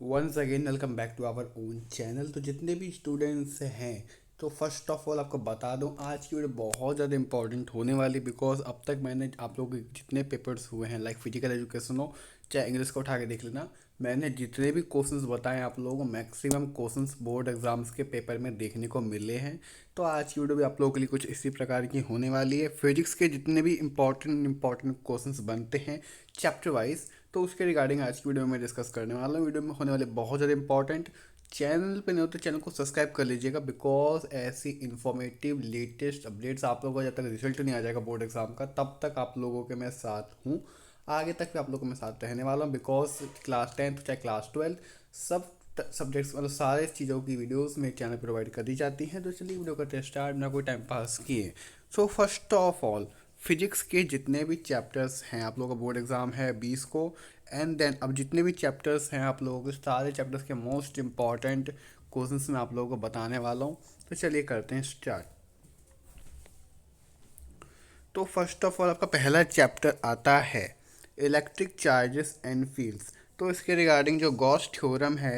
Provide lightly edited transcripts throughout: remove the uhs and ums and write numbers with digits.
Once again welcome back to our own channel. तो जितने भी स्टूडेंट्स हैं, तो फर्स्ट ऑफ ऑल आपको बता दूं, आज की वीडियो बहुत ज़्यादा इंपॉर्टेंट होने वाली, बिकॉज अब तक मैंने आप लोगों के जितने पेपर्स हुए हैं, लाइक फिजिकल एजुकेशन हो चाहे इंग्लिश को उठा के देख लेना, मैंने जितने भी क्वेश्चंस बताए आप लोगों को, मैक्सिमम क्वेश्चंस बोर्ड एग्जाम्स के पेपर में देखने को मिले हैं। तो आज की वीडियो भी आप लोगों के लिए कुछ इसी प्रकार की होने वाली है। फिजिक्स के जितने भी इंपॉर्टेंट क्वेश्चंस बनते हैं चैप्टर वाइज, तो उसके रिगार्डिंग आज की वीडियो में डिस्कस करने वाला हूँ। वीडियो में होने वाले बहुत ज़्यादा इंपॉर्टेंट। चैनल पे नहीं हो तो चैनल को सब्सक्राइब कर लीजिएगा, बिकॉज ऐसी इंफॉर्मेटिव लेटेस्ट अपडेट्स आप लोगों का जब तक रिजल्ट नहीं आ जाएगा बोर्ड एग्जाम का, तब तक आप लोगों के मैं साथ हूँ। आगे तक भी आप लोगों को मैं साथ रहने वाला हूँ, बिकॉज क्लास 10 चाहे क्लास 12 सब सब्जेक्ट्स मतलब सारे चीज़ों की वीडियोस मेरे चैनल पर प्रोवाइड कर दी जाती हैं। तो चलिए वीडियो करते हैं स्टार्ट, ना कोई टाइम पास किए। So first of all, physics के जितने भी चैप्टर्स हैं, आप लोगों का बोर्ड एग्ज़ाम है 20 को, एंड देन अब जितने भी चैप्टर्स हैं आप लोगों के, सारे चैप्टर्स के मोस्ट इंपॉर्टेंट क्वेश्चंस मैं आप लोगों को बताने वाला हूँ। तो चलिए करते हैं स्टार्ट। तो फर्स्ट ऑफ ऑल आपका पहला चैप्टर आता है इलेक्ट्रिक चार्जेस एंड फील्ड्स। तो इसके रिगार्डिंग जो गॉस थ्योरम है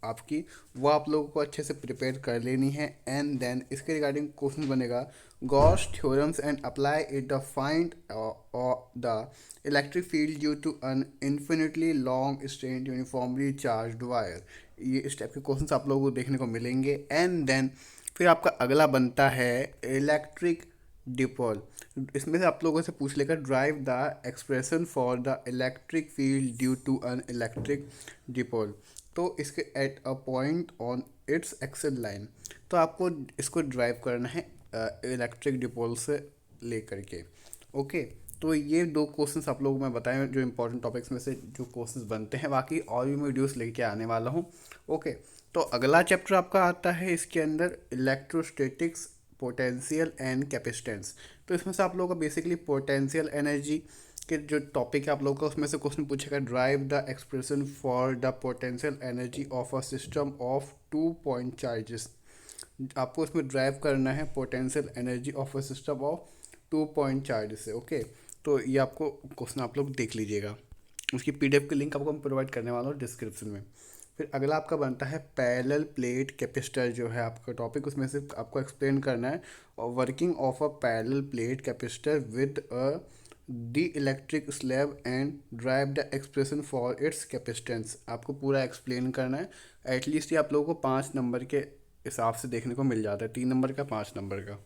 आपकी, वो आप लोगों को अच्छे से प्रिपेयर कर लेनी है। एंड देन इसके रिगार्डिंग क्वेश्चन बनेगा, Gauss theorems and apply it the find the electric field due to an infinitely long strand uniformly charged wire. ये इस टाइप के क्वेश्चंस आप लोगों को देखने को मिलेंगे। एंड देन फिर आपका अगला बनता है इलेक्ट्रिक डिपोल। इसमें से आप लोगों से पूछ लेकर, drive the expression for the electric field due to an electric dipole. तो इसके at a point on its axial line, तो आपको इसको ड्राइव करना है इलेक्ट्रिक डिपोल से लेकर के। ओके, तो ये दो क्वेश्चंस आप लोगों को मैं बताएं जो इंपॉर्टेंट टॉपिक्स में से जो क्वेश्चंस बनते हैं। बाकी और भी मैं वीडियोस लेके आने वाला हूँ। ओके, तो अगला चैप्टर आपका आता है इसके अंदर इलेक्ट्रोस्टैटिक्स, पोटेंशियल एंड कैपेसिटेंस। तो इसमें से आप लोगों का बेसिकली पोटेंशियल एनर्जी के जो टॉपिक है आप लोगों का, उसमें से क्वेश्चन पूछेगा, drive the expression for the potential energy of a system of 2 point charges. आपको इसमें ड्राइव करना है potential energy of a system of 2 point charges से। ओके, तो ये आपको क्वेश्चन आप लोग देख लीजिएगा, उसकी पीडीएफ की लिंक आपको मैं प्रोवाइड करने वाला हूँ डिस्क्रिप्शन में। फिर अगला आपका बनता है पैरेलल प्लेट कैपेसिटर, जो है आपका टॉपिक, उसमें से आपको एक्सप्लेन करना है और working of a parallel plate capacitor with a D electric slab and derive the expression for its capacitance. आपको पूरा एक्सप्लेन करना है। एटलीस्ट ये आप लोगों को 5 नंबर के हिसाब से देखने को मिल जाता है, 3 नंबर का, 5 नंबर का।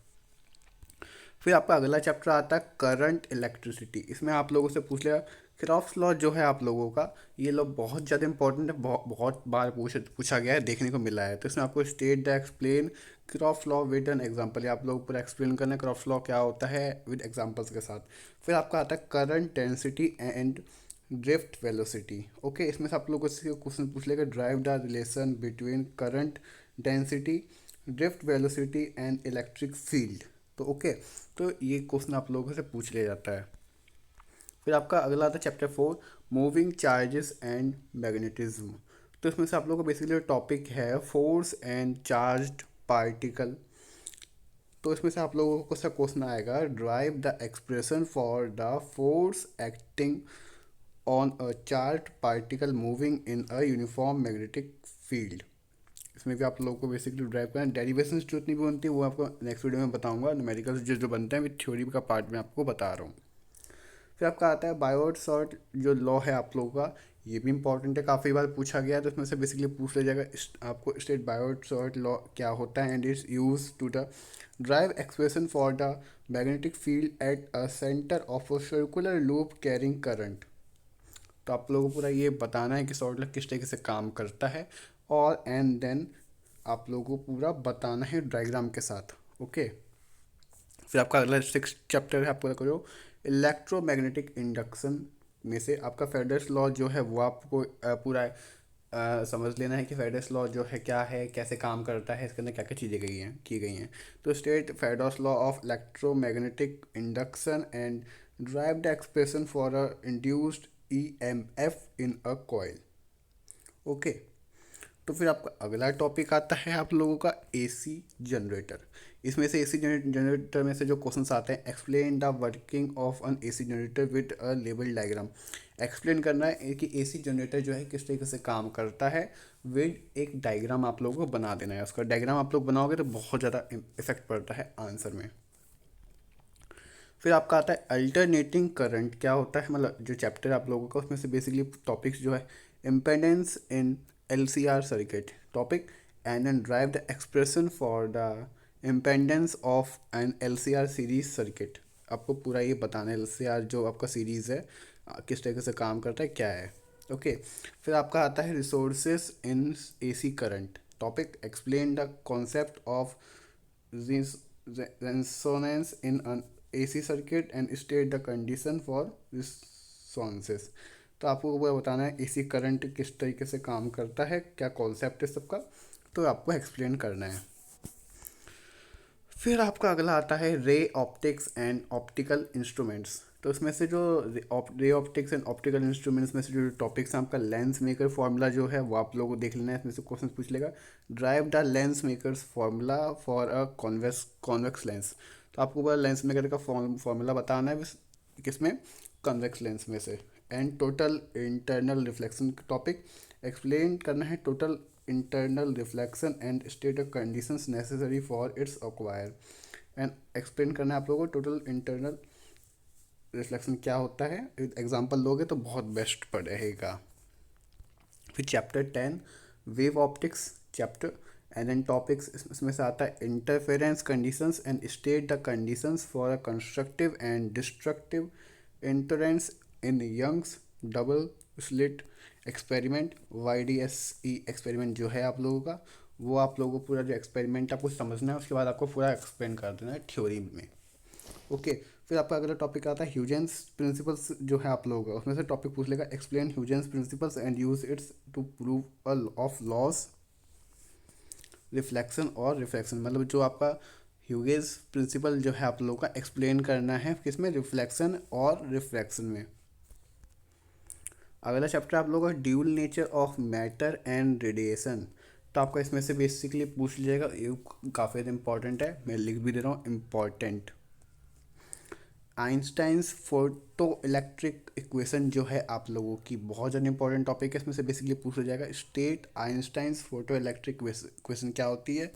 फिर आपका अगला चैप्टर आता है करंट इलेक्ट्रिसिटी। इसमें आप लोगों से पूछ लिया किरॉफ्स लॉ जो है आप लोगों का, ये लॉ बहुत ज़्यादा इंपॉर्टेंट है, बहुत बार पूछा गया है, देखने को मिला है। तो इसमें आपको state the explain Kirchhoff's law with an example, ये आप लोग पूरा एक्सप्लेन करना है किरॉफ्स लॉ क्या होता है विद एग्जांपल्स के साथ। फिर आपका आता है current density and drift velocity. Okay, इसमें से आप लोगों से क्वेश्चन पूछ लेगा, drive the relation between current density, drift velocity and electric field. तो ओके, तो ये क्वेश्चन आप लोगों से पूछ लिया जाता है। फिर आपका अगला आता है chapter 4, moving charges and magnetism. तो इसमें से आप लोगों को बेसिकली टॉपिक है फोर्स एंड चार्ज्ड पार्टिकल। तो इसमें से आप लोगों को सा क्वेश्चन आएगा, drive the expression for the force acting on a charge particle moving in a uniform magnetic field. इसमें भी आप लोगों को बेसिकली ड्राइव करना है। डेरिवेशन जो इतनी भी बनती है वो आपको नेक्स्ट वीडियो में बताऊंगा। न्यूमेरिकल्स जो जो बनते हैं विद थ्योरी का पार्ट में आपको बता रहा हूँ। फिर आपका आता है बायोट सॉर्ट जो लॉ है आप लोगों का, ये भी इंपॉर्टेंट है, काफ़ी बार पूछा गया है। तो इसमें से बेसिकली पूछ लिया जाएगा आपको स्टेट बायोट सॉर्ट लॉ क्या होता है and is use to the drive expression for the magnetic field at a centre of a circular loop carrying current. तो आप लोगों को पूरा ये बताना है कि सॉर्ट लॉ किस तरीके से काम करता है, और एंड देन आप लोगों को पूरा बताना है डायग्राम के साथ। ओके, फिर आपका अगला 6 चैप्टर है आपको करो इलेक्ट्रोमैग्नेटिक इंडक्शन। में से आपका फेडरस लॉ जो है वो आपको पूरा समझ लेना है कि फेडरस लॉ जो है क्या है, कैसे काम करता है, इसके अंदर क्या क्या चीज़ें की गई हैं। तो state Faraday's law of electromagnetic induction and derive the expression for a induced EMF in a coil. Okay, तो फिर आपका अगला टॉपिक आता है आप लोगों का एसी जनरेटर। इसमें से एसी जनरेटर में से जो क्वेश्चंस आते हैं, explain the working of N AC generator with a label diagram. Explain करना है कि एसी जनरेटर जो है किस तरीके से काम करता है, विद एक डायग्राम आप लोगों को बना देना है। उसका डायग्राम आप लोग बनाओगे तो बहुत ज़्यादा इफेक्ट पड़ता है आंसर में। फिर आपका आता है अल्टरनेटिंग करंट क्या होता है, मतलब जो चैप्टर आप लोगों का उसमें से बेसिकली टॉपिक्स जो है, impedance in LCR circuit topic, and then drive the expression for the impedance of an LCR series circuit. आपको पूरा ये बताना है एलसीआर जो आपका सीरीज़ है किस तरीके से काम करता है, क्या है। ओके। फिर आपका आता है resources in AC current topic, explain the concept of resonance in an AC circuit and state the condition for resonances। तो आपको वो बताना है एसी करंट किस तरीके से काम करता है, क्या कॉन्सेप्ट है सबका, तो आपको एक्सप्लेन करना है। फिर आपका अगला आता है ray optics and optical instruments. तो इसमें से जो ray optics and optical instruments में से जो टॉपिक्स हैं, आपका लेंस मेकर फार्मूला जो है वो आप लोगों को देख लेना है। इसमें से क्वेश्चन पूछ लेगा, drive the lens makers formula for a convex lens. तो आपको पूरा लेंस मेकर का फार्मूला बताना है किसमें, कॉन्वेक्स लेंस में से। And total internal reflection topic, explain करना है total internal reflection and state of conditions necessary for its acquire। And explain करना है आप लोगों को टोटल इंटरनल रिफ्लेक्शन क्या होता है, एग्जांपल लोगे तो बहुत बेस्ट पड़ेगा। फिर chapter 10 wave optics chapter, and then topics इसमें से आता है interference conditions and state the conditions for a constructive and destructive interference in Young's double slit experiment. YDSE experiment जो है आप लोगों का, वो आप लोगों को पूरा जो एक्सपेरिमेंट आपको समझना है, उसके बाद आपको पूरा एक्सप्लेन कर देना है थ्योरी में। ओके। फिर आपका अगला टॉपिक आता है ह्यूजेंस प्रिंसिपल्स जो है आप लोगों का, उसमें से टॉपिक पूछ लेगा, explain Huygens principles and use its to prove a of laws reflection और रिफ्लेक्शन। मतलब जो आपका ह्यूजेंस प्रिंसिपल जो है आप लोगों का एक्सप्लेन करना है किसमें, रिफ्लेक्शन और रिफ्रैक्शन में। अगला चैप्टर आप लोगों का dual nature of matter and radiation. तो आपका इसमें से बेसिकली पूछ लीजिएगा, ये काफ़ी इंपॉर्टेंट है, मैं लिख भी दे रहा हूँ important. Einstein's photo electric equation जो है आप लोगों की बहुत ज़्यादा इंपॉर्टेंट टॉपिक है। इसमें से बेसिकली पूछा जाएगा, state Einstein's photo electric equation क्या होती है,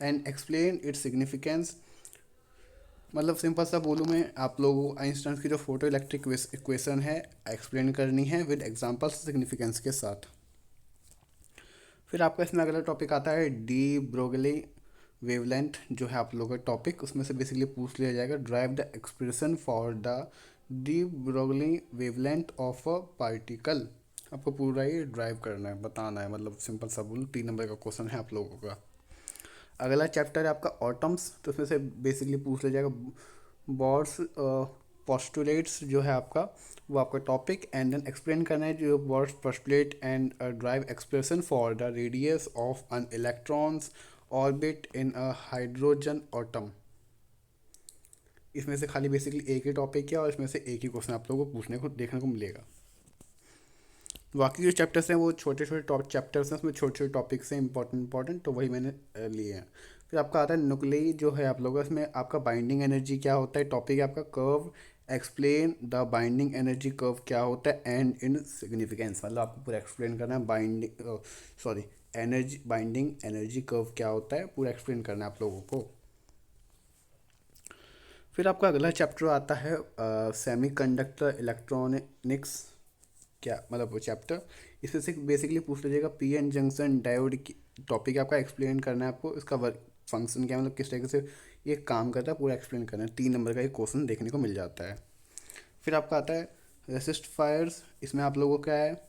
एंड एक्सप्लेन इट्स सिग्निफिकेंस। मतलब सिंपल सा बोलूँ मैं आप लोगों को, आइंस्टाइन की जो फोटो इलेक्ट्रिक इक्वेशन है एक्सप्लेन करनी है विद एग्जांपल्स सिग्निफिकेंस के साथ। फिर आपका इसमें अगला टॉपिक आता है डी ब्रोगली वेवलेंथ जो है आप लोगों का टॉपिक, उसमें से बेसिकली पूछ लिया जाएगा, drive the expression for the de Broglie wavelength of a particle. आपको पूरा ये ड्राइव करना है, बताना है, मतलब सिंपल सा बोलूँ 3 नंबर का क्वेश्चन है आप लोगों का। अगला चैप्टर है आपका ऑटम्स, तो उसमें से बेसिकली पूछ लिया जाएगा बॉर्ड्स पोस्टुलेट्स जो है आपका, वो आपका टॉपिक, एंड देन एक्सप्लेन करना है जो Bohr's postulate and drive expression for the radius of an electron's orbit in a hydrogen atom. इसमें से खाली बेसिकली एक ही टॉपिक है और इसमें से एक ही क्वेश्चन आप लोगों को पूछने को देखने को मिलेगा। बाकी जो चैप्टर्स हैं वो छोटे छोटे टॉप चैप्टर्स हैं, उसमें छोटे छोटे टॉपिक्स हैं इंपॉर्टेंट, तो वही मैंने लिए हैं। फिर आपका आता है न्यूक्लियई जो है आप लोगों का, इसमें आपका बाइंडिंग एनर्जी क्या होता है, टॉपिक है आपका curve, explain the binding energy curve क्या होता है एंड इन सिग्निफिकेंस। मतलब आपको पूरा एक्सप्लेन करना है binding sorry energy binding energy curve क्या होता है, पूरा एक्सप्लेन करना है आप लोगों को। फिर आपका अगला चैप्टर आता है सेमीकंडक्टर इलेक्ट्रॉनिक्स, क्या मतलब वो चैप्टर, इसमें से बेसिकली पूछ लीजिएगा पीएन जंक्शन डायोड की टॉपिक आपका एक्सप्लेन करना है आपको, इसका वर्क फंक्शन क्या है, मतलब किस तरीके से ये काम करता है, पूरा एक्सप्लेन करना है। 3 नंबर का एक क्वेश्चन देखने को मिल जाता है। फिर आपका आता है रेसिस्टिफायर्स, इसमें आप लोगों को क्या है,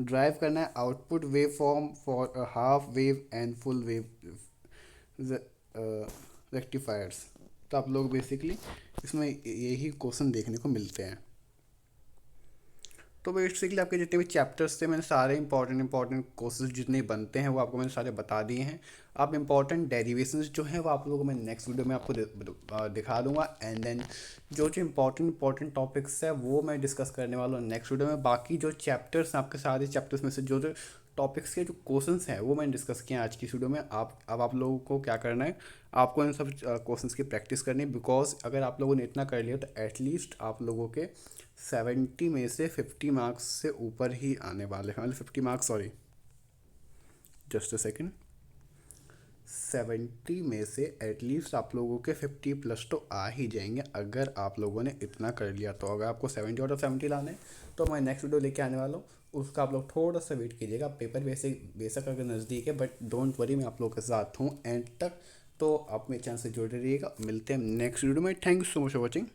ड्राइव करना है output wave form for half wave and full wave rectifiers. तो आप लोग बेसिकली इसमें यही क्वेश्चन देखने को मिलते हैं। तो बेसिकली आपके जितने भी चैप्टर्स थे मैंने सारे इंपॉर्टेंट कोर्सेज जितने बनते हैं वो आपको मैंने सारे बता दिए हैं। आप इंपॉर्टेंट डेरिवेशंस जो हैं वो आप लोगों को मैं नेक्स्ट वीडियो में आपको दिखा दूंगा। एंड देन जो इंपॉर्टेंट टॉपिक्स है वो मैं डिस्कस करने वाला हूँ नेक्स्ट वीडियो में। बाकी जो चैप्टर्स हैं आपके सारे चैप्टर्स में से जो जो टॉपिक्स के जो क्वेश्चंस हैं वो मैंने डिस्कस किए हैं आज की इस वीडियो में। आप लोगों को क्या करना है, आपको इन सब क्वेश्चंस की प्रैक्टिस करनी है। बिकॉज अगर आप लोगों ने इतना कर लिया तो एटलीस्ट आप लोगों के 70 में से 50 मार्क्स से ऊपर ही आने वाले हैं, मतलब 50 marks, sorry just a second, 70 में से एटलीस्ट आप लोगों के 50+ तो आ ही जाएंगे अगर आप लोगों ने इतना कर लिया। तो अगर आपको 70 आउट ऑफ 70 लाने हैं तो मैं नेक्स्ट वीडियो लेके आने वाला हूँ, उसका आप लोग थोड़ा सा वेट कीजिएगा। पेपर बेशक अगर नज़दीक है, बट डोंट वरी, मैं आप लोगों के साथ हूँ एंड तक। तो आप मेरे चैनल से जुड़े रहिएगा। मिलते हैं नेक्स्ट वीडियो में। Thank you so much for watching.